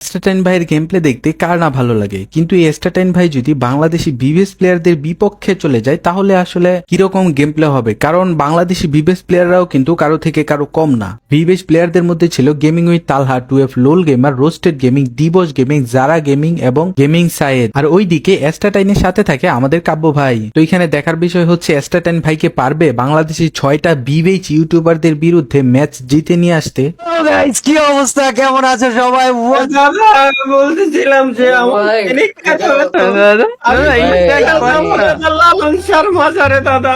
এস্টাটাইন ভাইয়ের game play দেখতে কার না ভালো লাগে, কিন্তু এই এস্টাটাইন ভাই যদি বাংলাদেশি বিবিএস প্লেয়ারদের বিপক্ষে চলে যায় তাহলে আসলে কিরকম গেম প্লে হবে। কারণ বাংলাদেশি বিবিএস প্লেয়াররাও কিন্তু কারো থেকে কারো কম না। বিবিএস প্লেয়ারদের মধ্যে ছিল gaming with Talha, 2F লোল gamer, roasted gaming, দিবস গেমিং, জারা গেমিং এবং গেমিং সায়েদ। আর ওইদিকে এস্টাটাইনের সাথে থাকে আমাদের কাব্য ভাই। তো এখানে দেখার বিষয় হচ্ছে এস্টাটাইন ভাইকে পারবে বাংলাদেশি 6টা বিবেচ ইউটিউবারদের বিরুদ্ধে ম্যাচ জিতে নিয়ে আসতে। গাইস কি অবস্থা, কেমন আছো সবাই? দাদা আমি বলতেছিলাম যে আমার লালন শর্মা যারে দাদা।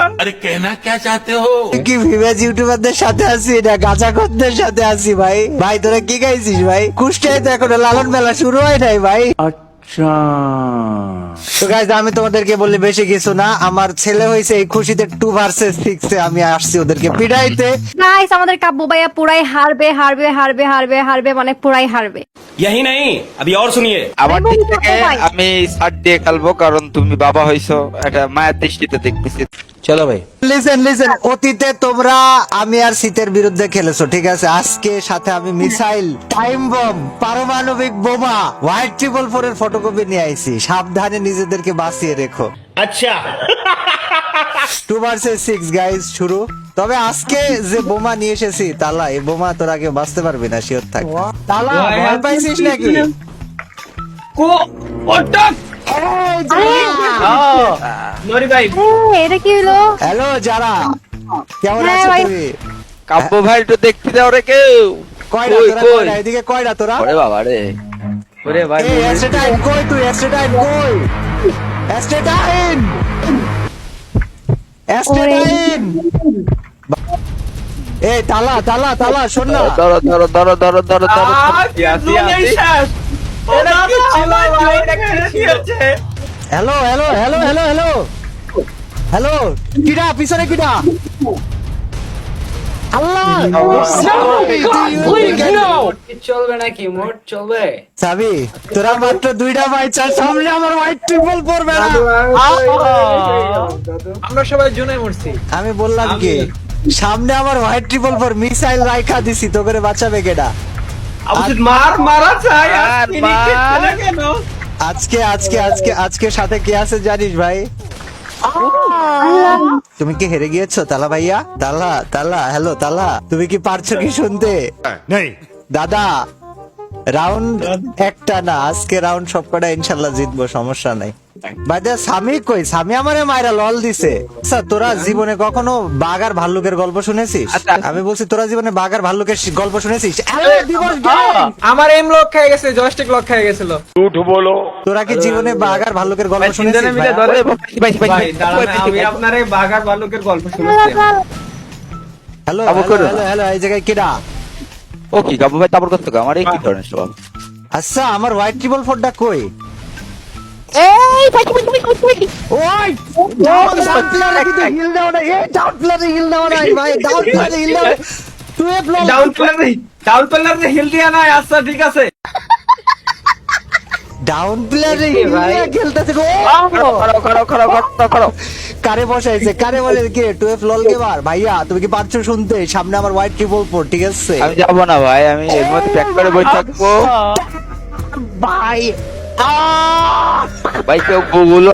কি ভিভেজ ইউটিউবারদের সাথে আছি না গাঁজাখোরদের সাথে আছি? ভাই ভাই তোরা কি গাইছিস ভাই? কুষ্টায় তো এখনো লালন মেলা শুরু হয় নাই ভাই। তো গাইস আমি তোমাদেরকে বলি বেশি কিছু না, আমার ছেলে হয়েছে এই খুশিতে 2 ভার্সেস 6 এ আমি আসছি ওদেরকে পিটাইতে। গাইস আমাদের কাব্য ভাইয়া পুরাই হারবে হারবে হারবে হারবে হারবে মানে পুরাই হারবে। यही नहीं अभी और सुनिए। আমার দিক থেকে আমি সাথ দিয়ে খেলবো, কারণ তুমি বাবা হইছো, একটা মায়ের দৃষ্টিতে দেখতেছি। চলো ভাই, লিসেন অতীতে তোমরা আমি আর শীতের বিরুদ্ধে খেলেছো, ঠিক আছে? আজকে সাথে আমি মিসাইল, টাইম বম, পারমাণবিক বোমা, হোয়াইট 444 এর ফটোকপি নিয়ে আইছি। সাবধানে নিজেদেরকে বাঁচিয়ে রেখো। अच्छा 2 ভার্সেস 6 গাইস শুরু। তবে আজকে যে বোমা নিয়ে এসেছি তালা, এই বোমা তোরা কেউ বাঁচতে পারবি না, শিওর থাক। তালা ভয় পাইছিস নাকি? কো ওটক নরি ভাই এটা কি হলো? হ্যালো যারা, কেমন হ্যাঁ আছো ভাই। তুমি? কাব্য ভাই একটু দেখতে দাও রে কেউ। কয়টা কই, তোরা? কই? কয়টা এদিকে? কয়টা তোরা? ওরে বাবা রে, ওরে ভাই এই এস্টেটাইন কই? তুই এস্টেটাইন কই? এস্টেটাইন এস্টেটাইন এই তালা তালা তালা শোন না। ধরো ধরো ধরো ধরো ধরো ধরো। Hello hello hello hello hello hello, কিডা পিছনে কিডা? আল্লাহ চলবে নাকি? মোট চলবে। সাবি তোরা মাত্র 2টা বাইচা, সামনে আমার হোয়াইট ট্রিপল পড়বে না। আমরা সবাই জুনে মরছি। আমি বললাম কি সামনে আমার হোয়াইট ট্রিপল পর মিসাইল রাইখা দিছি, তো করে বাঁচাবে কেডা? মারা চাই আর মার। কেন? আজকে আজকে আজকে আজকে সাথে কে আছে জানিস ভাই? তুমি কি হেরে গিয়েছো তালা ভাইয়া? তালা তালা হ্যালো তালা, তুমি কি পারছো কি শুনতে? দাদা রাউন্ড একটা না, আজকে রাউন্ড সবকটা ইনশাল্লাহ জিতবো, সমস্যা নাই। ভাইদের স্বামী কই? স্বামী আমারে মায়েরা লল দিছে। আচ্ছা তোরা জীবনে কখনো বাঘ আর ভাল্লুকের গল্প শুনেছিস? আমি বলছি তোরা জীবনে বাঘ আর ভাল্লুকের গল্প শুনেছিস? আরে দিবস gang! আমার এম লক খেয়ে গেছে, জয়স্টিক লক খেয়ে গেছিল। তোরা কি জীবনে বাঘ আর ভাল্লুকের গল্প শুনেছিস? তিনজনে মিলে ভাইয়া? ওরে ভাই ভাই ভাই দাঁড়ান, আমি আপনার এই বাঘ আর ভাল্লুকের গল্প শুনেছি। হ্যালো আবু হ্যালো করো না। হ্যালো হ্যালো, এই জায়গায় কিডা? ও কি কাব্য ভাই তারপর করতে আমার এই কি ধরনের সব? আচ্ছা আমার হোয়াইট ট্রিপল ফোরটা কই? এই ওই ডাউন প্লেয়ারে কিন্তু হিল দাও না, এই ডাউন প্লেয়ারে হিল দাও না ভাই, ডাউন প্লেয়ারে হিল দাও। তুই প্লেয়ার ডাউন প্লেয়ারে হিল দিয়া নাই। আচ্ছা ঠিক আছে। ডাউন প্লেয়ারে হিল দিয়ে খেলতেছে গো। করো করো করো করো করো। কারে বসাইছে? কারে বলে কি 2F লল গেমার? ভাইয়া তুমি কি পারছো শুনতে? সামনে আমার হোয়াইট ট্রিপল ফোর, ঠিক আছে আমি যাবো না ভাই, আমি এর মধ্যে প্যাক করে বসে থাকবো ভাই। ভাই। কেউ গুলো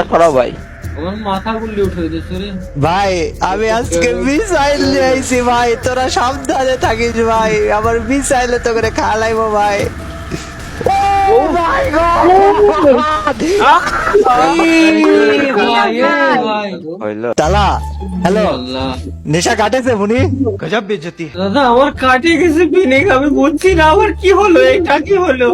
সরাও ভাই। আমার মাথা গুলি উঠে দিয়েছে রে ভাই আমি আজকে মিসাইল নিয়ে আইছি ভাই, তোরা সাবধানে থাকিস ভাই, আমার মিসাইলে তো করে খালাইবো ভাই। ও মাই গড! হইলো তালা হ্যালো, নেশা কাটেছে মুনি? দাদা আমার কাটে গেছে পিনিক, আমি বুঝছি না আমার কি হলো, এটা কি হলো?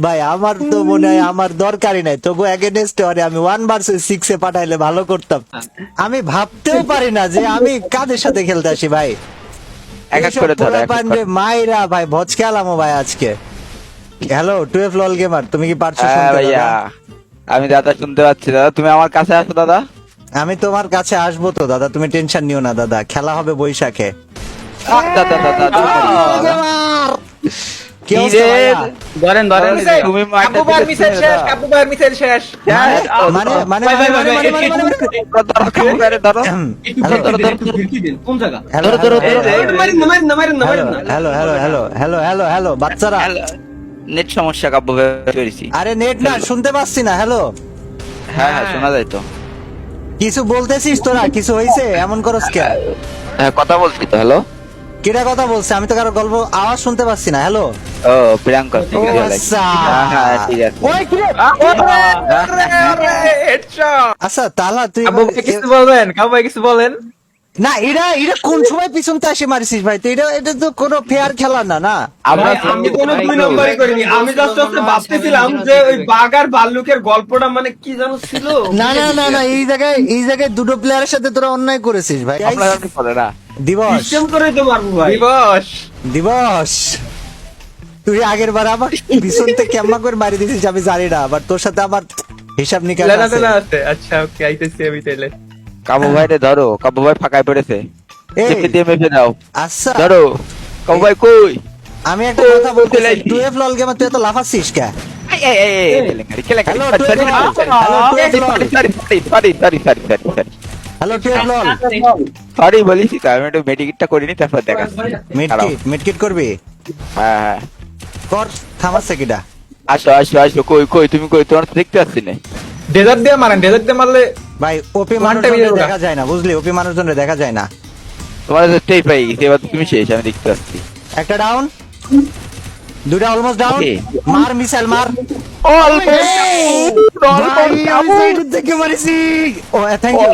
ভাই আমার তো মনে হয় আমার দরকারই নাই, তবু এগেনস্ট আমি 1 ভার্সেস 6 এ পাঠাইলে ভালো করতাম। আমি ভাবতেও পারি না যে আমি কাদের সাথে খেলতে আসি ভাই। এক এক করে ধরো, এক এক করে। মাইরা ভাই ভজ খেলামো ভাই আজকে। হ্যালো 2F লল গেমার, তুমি কি পারছো হ্যাঁ শুনতে ভাইয়া, দাদা? আমি দাদা শুনতে পাচ্ছি। দাদা তুমি আমার কাছে আসো দাদা। আমি তোমার কাছে আসবো তো দাদা, তুমি টেনশন নিও না দাদা, খেলা হবে বৈশাখে। দাদা দাদা দাদা। কি অবস্থা ভাইয়া? ধরেন ধরেন তুমি মারটা কাব্বু ভাইয়ের মিসাইল শেষ, কাব্বু ভাইয়ের মিসাইল শেষ। মানে ভাই, ভাই, ভাই, ভাই, ধরো কাব্বু ভাইরে ধরো। কোন জায়গা? ধরো। মারেন না, মারেন না। হ্যালো বাচ্চারা, নেট সমস্যা কাব্বু ভাই করেছি। আরে নেট না, শুনতে পাচ্ছি না। হ্যালো, হ্যাঁ শোনা যায় তো। কিছু বলতেছিস তোরা? কিছু হয়েছে? এমন করস কে? হ্যাঁ কথা বলছি তো। হ্যালো, কেটা কথা বলছে? আমি তো কারো গল্প আওয়াজ শুনতে পাচ্ছি না। হ্যালো, ও প্রিয়াঙ্কা ও থেকে আচ্ছা। হ্যাঁ ঠিক আছে। ওই কি রে? হেডশট। আচ্ছা তালা, তুই কাব্বু ভাই কিছু বলবেন? কাব্বু ভাই কিছু বলেন? না, এরা কোন সময় পিছনতে এসে মারিছিস ভাই? তো এটা তো কোনো ফেয়ার খেলা না। না ভাই, আমি কোনো 2 নম্বরই করিনি। আমি জাস্ট ভাবতেছিলাম যে ওই বাঘ আর ভাল্লুকের গল্পটা মানে কি জানো ছিল। না, এই জায়গায় দুটো প্লেয়ারের সাথে তোরা অন্যায় করেছিস ভাই। আপনারা কি বলে না? দিবস সিস্টেম করে তো মারবো ভাই। দিবস, তুই আগের বার আমার পিছন থেকে কেমন করে মারি দিছিস আমি জানি না, বাট তোর সাথে আমার হিসাব নিকাশ আছে। আচ্ছা ওকে, আইতেছি আমি তাইলে। কাব্বু ভাইরে ধরো, কাব্বু ভাই ফাঁকায় পড়েছে। এই, চেপে দিয়ে মেপে দাও। আচ্ছা ধরো কাব্বু ভাই কই? আমি একটা কথা বলতে চাই, 12 লল গেমে তুই এত লাফাচ্ছিস কে? কেলেঙ্কারি। হ্যালো 12 লল, সরি বলিস তো, আমি একটু মেডিকেটটা করিনি তারপর দেখাচ্ছি। মিডকিট করবি? হ্যাঁ কর, থামাচ্ছে কিটা? আসো কই তুমি কই? তোমার তো দেখতে পাচ্ছি না। ডেজার্ট দিয়ে মারেন, ডেজার্ট দিয়ে মারলে ভাই ওপি One মানুষজনকে time দেখা যায় না, বুঝলি? ওপি মানুষজনকে দেখা যায় না। তোমার তো টেই পাই গেছে, এবার তুমি শেষ, আমি দেখতে পাচ্ছি। একটা ডাউন, দুটা অলমোস্ট ডাউন। Okay. মার মিসাইল মার। থেকে মারিছি। ও থ্যাংক ইউ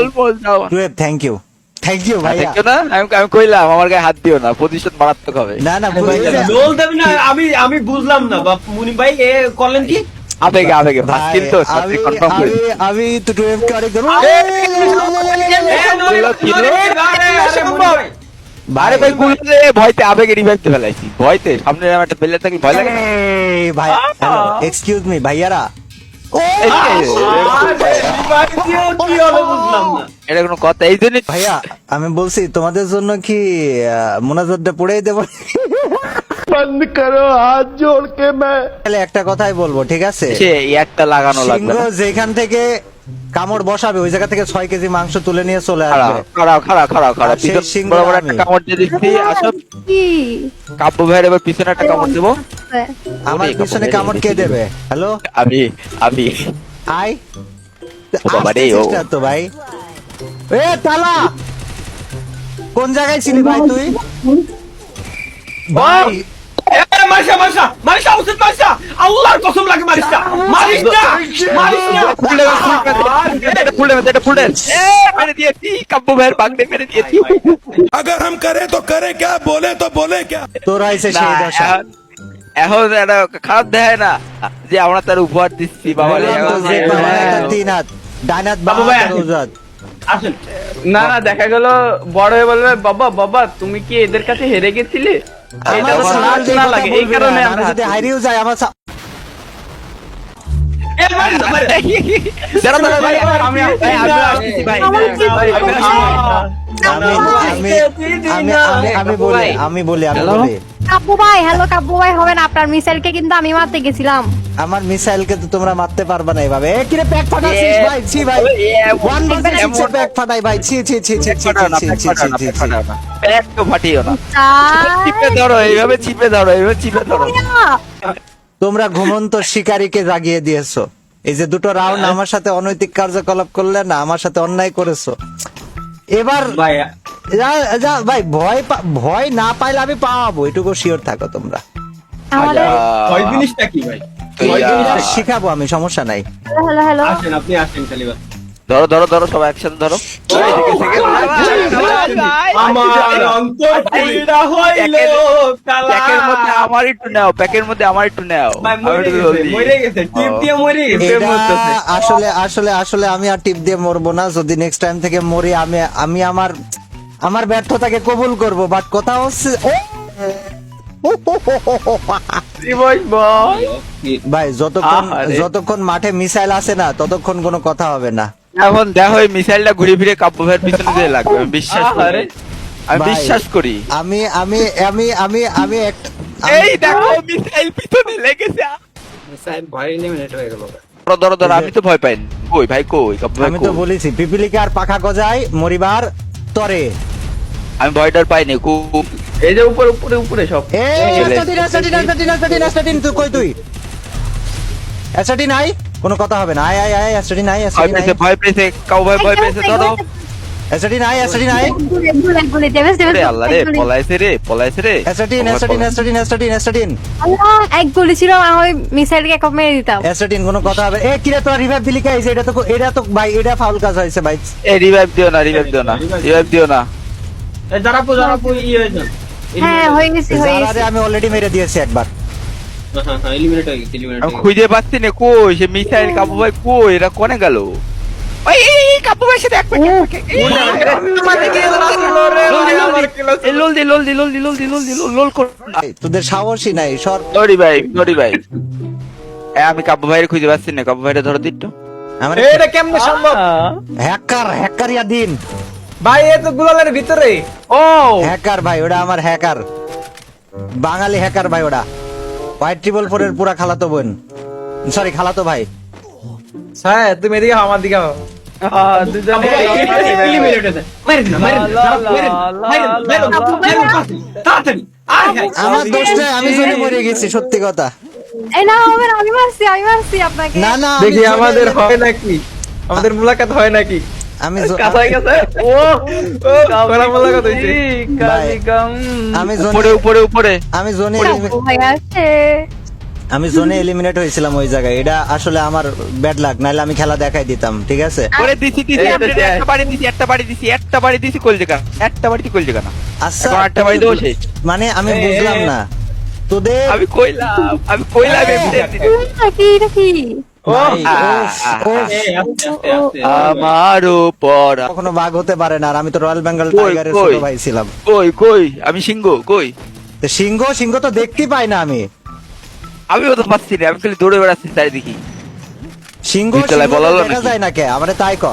টুয়েব, থ্যাংক ইউ ভাইয়া। না আমি কইলাম আমার গায়ে হাত দিও না, প্রতিশোধ মারাত্মক হবে। না লোল দেবেন না। আমি বুঝলাম না বাপ মুনি ভাই এ করলেন কি? আবেগে ভাই, কিন্তু কনফার্ম করে আমি তো টুয়েব কে অনেক ধরো। আরে ভাই গুলতে ভয়তে আবেগে রিভাইভ তে ফেলাইছি, ভয়তে সামনে আমার একটা প্লেয়ার থাকি ভয় লাগে। ভাই হ্যালো, এক্সকিউজ মি ভাইয়ারা। কি হলো বুঝলাম না। এটা কোনো কথা? এই জন্য ভাইয়া আমি বলছি তোমাদের জন্য কি মোনাজাতটা পড়েই দেব? বন্ধ করো, হাত জোড় কে তাহলে একটা কথাই বলবো, ঠিক আছে? সে একটা লাগানো লাগবে সিংহ না। যেখান থেকে কামড় বসাবে ওই জায়গা থেকে 6 কেজি মাংস তুলে নিয়ে চলে আসবে। খাড়া আর সেই পিছন সিংহ বড় আমি। একটা কামড় দিয়ে দিচ্ছি। আসো কি কাব্বু ভাইয়ের এবার পিছনে একটা কামড় দেবো। আমার ওরে, পিছনে কামড় কে দেবে? হ্যালো আমি আই ও বাবা রে, ও। আসতেছিস না তো ভাই? এ তালা, কোন জায়গায় ছিলি ভাই তুই? ভাই মারিসা উচিত মারিসা, আল্লাহর কসম লাগে মারিসা, মারিস না। মেরে দিয়েছি কাব্বু ভাইয়ের বাগদে মেরে দিয়েছি। अगर हम करें तो करें क्या, बोले क्या। তোর আইছে না, সেই দশা। এখন একটা খারাপ দেখায় না যে আমরা তার উপহার দিচ্ছি বাবা রে। বললাম তো যে বাবা একটা 3 হাত, ডান হাত বাবু বাবা ভাই, হাত উজাত। আসেন। না দেখা গেল বড় হয়ে বলবে বাবা তুমি কি এদের কাছে হেরে গেছিলে? এটা আমার তো সামনে লাজ দিয়ে না কথা লাগে, এই বলবি না, কারণে আমি আমরা যদি হারিয়েও যাই আমার এ মারিস না, মারিস না। দাঁড়া ভাই, আমি আসতেছি ভাই। আমি বলি কাব্বু ভাই, হ্যালো কাব্বু ভাই, হবে না। আপনার মিসাইলকে কিন্তু আমি মারতে গেছিলাম। আমার মিসাইলকে তো তোমরা মারতে পারবে না এইভাবে। এ কিরে প্যাক ফাটাচ্ছিস ভাই? ছি ভাই, 1 ভার্সেস 6 এ প্যাক ফাটাই ভাই। ছি এক তো ফাটিও না। চিপে ধরো এইভাবে, চিপে ধরো। তোমরা ঘুমন্ত শিকারীকে জাগিয়ে দিয়েছো। এই যে দুটো রাউন্ড আমার সাথে অনৈতিক কার্যকলাপ করলে না, আমার সাথে অন্যায় করেছো। এবার ভাই যা ভাই, ভয় না পাইলে আমি পাওয়াবো, এটুকু শিওর থাকো তোমরা। আমাদের ওই জিনিসটা কি ভাই? শিখাবো আমি, সমস্যা নাই। হ্যালো আসেন, আপনি আসেন কালিবা। ধরো সবাই একসাথে ধরো। আমার অন্তর পুরিরা হইল কালা। প্যাকের মধ্যে আমার একটু নাও। ভাই মরে গেছে, টিপ দিয়ে মরে গেছে। এটা আসলে আমি আর টিপ দিয়ে মরবো না। যদি নেক্সট টাইম থেকে মরি, আমি আমার ব্যর্থতাকে কবুল করব। বাট কথা হচ্ছে ভাই, যতক্ষণ মাঠে মিসাইল আসে না ততক্ষণ কোনো কথা হবে না। এখন দেখো এই মিসাইলটা ঘুরে ফিরে কাব্বু ভাইয়ের পিছনে দিয়ে লাগবে, আমি বিশ্বাস করি। ভাই, আমি বিশ্বাস করি। আমি এই দেখো মিসাইল পিছনে লেগেছে। মিসাইল ভয় এলিমিনেট হয়ে গেল। ধরো ধরো, আমি তো ভয় পাইনি। কই ভাই কই, কাব্বু ভাই আমি তো কই? বলেছি পিপিলিকার পাখা গজায় মরিবার তরে। আমি ভয় ডর পাইনি। এই যে উপরে উপরে উপরে সব। তুই কই তুই? এসআরটি নাই, কোনো কথা হবে না। আয় আয় আয়, এসআরটি নাই, ভয় এসআরটি নাই, পেয়েছে, ভয় পেয়েছে, কাউ ভাই ভয় পেয়েছে। ধরো। এসআরটি নাই, এসআরটি নাই, আরে আল্লাহ রে, পলাইছে রে, পলাইছে রে। SRT SRT SRT SRT SRT এক গুলি ছিল, আমি মিসাইলকে এক মেরে দিতাম। এসআরটি, কোনো কথা হবে। এ কিরে তোরা রিভাইভ দিলি কে? এটা তো ভাই, এটা ফাউল কাজ হয়েছে ভাই। এই রিভাইভ দিও না, রিভাইভ দিও না, রিভাইভ দিও না। এই যারা পু ই হয়ে যান। হ্যাঁ হয়ে গেছে হয়ে জারারে গেছে। আমি অলরেডি মেরে দিয়েছি একবার। হ্যাঁ এলিমিনেট হয়ে গেছে, এলিমিনেট আমি হয়ে গেছে। খুঁজে পাচ্ছি না, কই সে মিসাইল? কাব্বু ভাই কই? এরা কোনে গেল? ওই এই কাব্বু ভাই সাথে এক প্যাকেট। লোল দি লোল দি লোল দি লোল দি লোল দি লোল কর। এই, তোদের সাহসই নাই সর। সরি ভাই, সরি ভাই। আমি কাব্বু ভাইয়ের খুঁজে পাচ্ছি না। কাব্বু ভাইটা ধরো দিত। আমার এটা কেমনে সম্ভব? হ্যাকারিয়া দিন ভাই এ তো গুলালের ভিতরে। ও হ্যাকার ভাই, ওটা আমার হ্যাকার, বাঙালি হ্যাকার ভাই। ওটা হোয়াইট ট্রিপল 4 এর পুরা খালাতো বোন, সরি খালাতো ভাই। হ্যাঁ তুমি এদিকে হও, আমার দিকে হও। দুজন এলিমিনেট হয়ে যায়। মারেন না, মারেন না, মারেন মারেন তাড়াতাড়ি। আয় হায়। আমার দোষটা, আমি জোরে মরে গেছি, সত্যি কথা। এই না হবে না, আমি মারছি আপনাকে। না না, দেখি আমাদের হয় নাকি, আমাদের মুলাকাত হয় নাকি? কাছাই গেছে। ও করা মুলাকাত হইছে। কালিকাম। আমি উপরে উপরে উপরে। আমি জোনে কাকু ভাই আসছে। আমি জোনে এলিমিনেট হয়েছিলাম ওই জায়গায়। এটা আসলে আমার ব্যাড লাক, নাহলে আমি খেলা দেখাই দিতাম, ঠিক আছে। ওরে দিছি দিছি, এই তো একটা শেষ। বাড়ি দিছি, একটা বাড়ি দিছি, একটা বাড়ি দিছি কল জায়গা, একটা বাড়িতে কল জায়গা না। আচ্ছা এখন একটা বাড়ি দেবো শেষ। মানে আমি বুঝলাম না তোদের আমি কইলাম এটা কি ভাই, আহ, উফ, এই আস্তে আস্তে আস্তে। আমার উপর। কখনো বাঘ হতে পারে না। আর আমি তো রয়্যাল বেঙ্গল কই, টাইগারের কই? ছোট ভাই ছিলাম। কই কই আমি সিংহ কই? তো সিংহ তো দেখতেই পাই না আমি। আমিও তো পাচ্ছি না, আমি খালি দৌড়ে বেড়াচ্ছি চারিদিকে। সিংহ বিদ্যালয়ে বলা হলো দেখা নাকি? যায় না কে? আমারে তাই ক।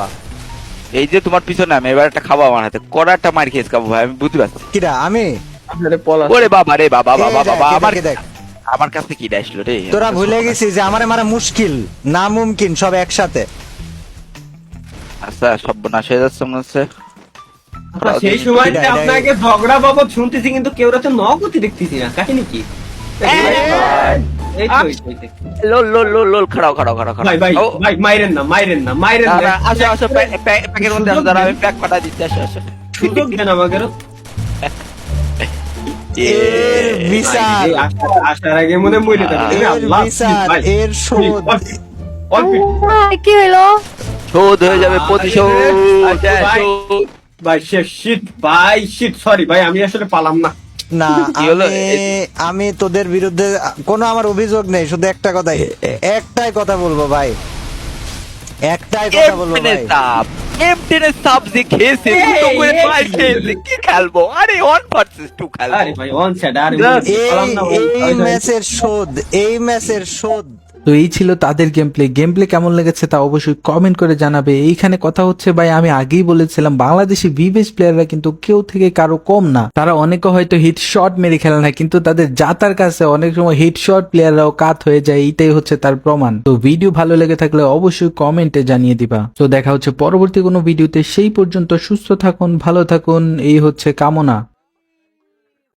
এই যে তোমার পিছনে আমি এবার একটা খাবো আমার হাতে, কড়াটা মার খেয়েছে কাবু ভাই, আমি বুঝতে পারছি। কিরা আমি? আপনারে পলা। ওরে বাবা রে বাবা এই বাবা দেখ, বাবা, এই আমার দেখ, এই দেখ। আমার কাছে কি আসলো রে? তোরা ভুলে গেছিস যে আমারে মারা মুশকিল, না মুমকিন, সব একসাথে। আচ্ছা সর্বনাশ হয়ে যাচ্ছে মনে হচ্ছে। সেই সময়টা এটাই। আপনাকে ঝগড়া বাবদ শুনতেছি, কিন্তু কেউ রাতে নগতি দেখতেছি না। কাহিনী কি? এই তো, এই তো, এই তো। লোল লোল লোল লোল, খাড়াও খাড়াও খাড়াও ভাই ভাই খাড়াও। ও, ভাই মাইরেন না, মাইরেন না, মাইরেন না, না। না, আসো আসো, প্যাকের মধ্যে আসো, দাঁড়াও, আমি প্যাক পাঠা দিচ্ছি, আসো আসো। সুযোগ দেন আমাদেরও। এর বিচার, ভাই, আসার আগে মনে মরে যাবে। এর আল্লাহ, বিচার, ভাই, এর শোধ। অল্প একটু। কি হলো? শোধ হয়ে যাবে, প্রতিশোধ। আচ্ছা, ভাই। শোধ। ভাই শিট ভাই, শিট, সরি ভাই, আমি আসলে পালাম না। না কি হলো? আমি তোদের বিরুদ্ধে কোনো আমার অভিযোগ নেই, শুধু একটা কথাই, একটাই কথা বলবো ভাই, একটাই কথা বলবো এমটেনে ভাই। সাপ, এমটেনে সাপ যে খেয়েছে, দুটো করে মার খেয়েছে, কি খেলবো? আরে 1 ভার্সেস 2 খেলবো। আরে ভাই অন সেট, আরে পালাম না ভাই। এই ম্যাচের শোধ, এই ম্যাচের শোধ। তো এই ছিল তাদের গেমপ্লে কেমন লেগেছে তা অবশ্যই কমেন্ট করে জানাবে। এইখানে কথা হচ্ছে ভাই, আমি আগেই বলেছিলাম বাংলাদেশি বিবেশ প্লেয়াররা কিন্তু কেউ থেকে কারো কম না। তারা অনেকে হয়তো হিট শট মেরে খেলে না, কিন্তু তাদের জাতার কাছে অনেক সময় হিট শট প্লেয়াররাও কাত হয়ে যায়, এইটাই হচ্ছে তার প্রমাণ। তো ভিডিও ভালো লেগে থাকলে অবশ্যই কমেন্টে জানিয়ে দিবা। তো দেখা হচ্ছে পরবর্তী কোনো ভিডিওতে, সেই পর্যন্ত সুস্থ থাকুন, ভালো থাকুন, এই হচ্ছে কামনা।